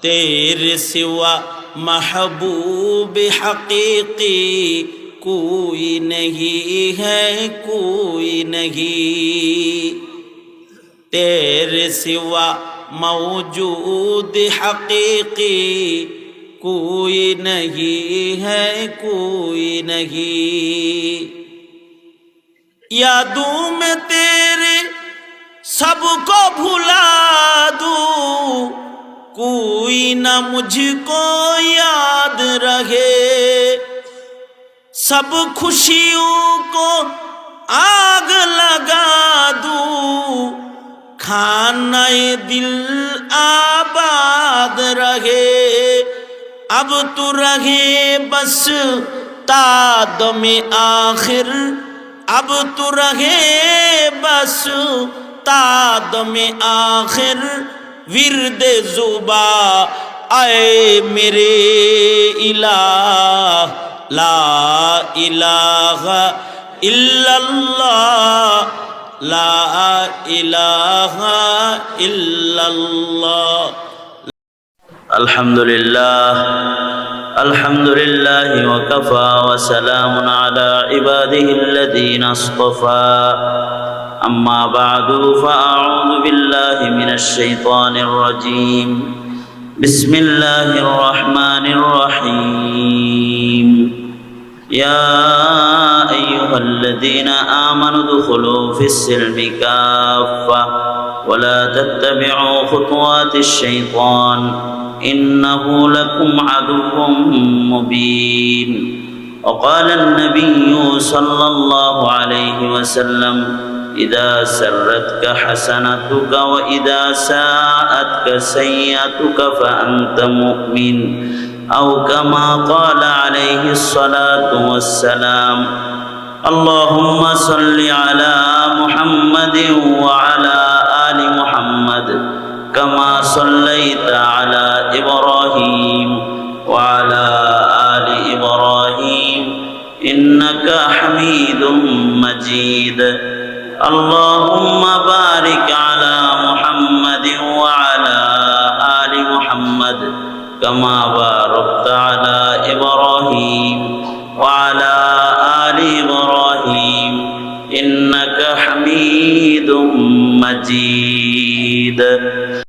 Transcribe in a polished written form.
تیرے سوا محبوب حقیقی کوئی نہیں ہے، کوئی نہیں، تیرے سوا موجود حقیقی کوئی نہیں ہے، کوئی نہیں۔ یادوں میں تیرے سب کو بھلا دوں، کوئی نہ مجھ کو یاد رہے، سب خوشیوں کو آگ لگا دوں، کھانا دل آباد رہے، اب تو رہے بس تا دم آخر، اب تو رہے بس تا دم آخر، ورد زبا اے میرے الہ، لا الہ الا اللہ، لا الہ الا اللہ۔ الحمدللہ الحمدللہ وکفا وسلام علی عباده الذین اصطفى، اما بعد فاعوذ باللہ من الشیطان الرجیم، بسم اللہ الرحمن الرحیم، یا ایہا الذین آمنوا ادخلوا فی السلم کافہ ولا تتبعوا خطوات الشیطان إنه لكم عدو مبين۔ وقال النبي صلى الله عليه وسلم إذا سرتك حسنتك وإذا ساءتك سيئتك فأنت مؤمن، أو كما قال عليه الصلاة والسلام۔ اللهم صل على محمد وعلى آل محمد كما صليت على إبراهيم وعلى آل إبراهيم إنك حميد مجيد۔ اللهم بارك على محمد وعلى آل محمد كما باركت على إبراهيم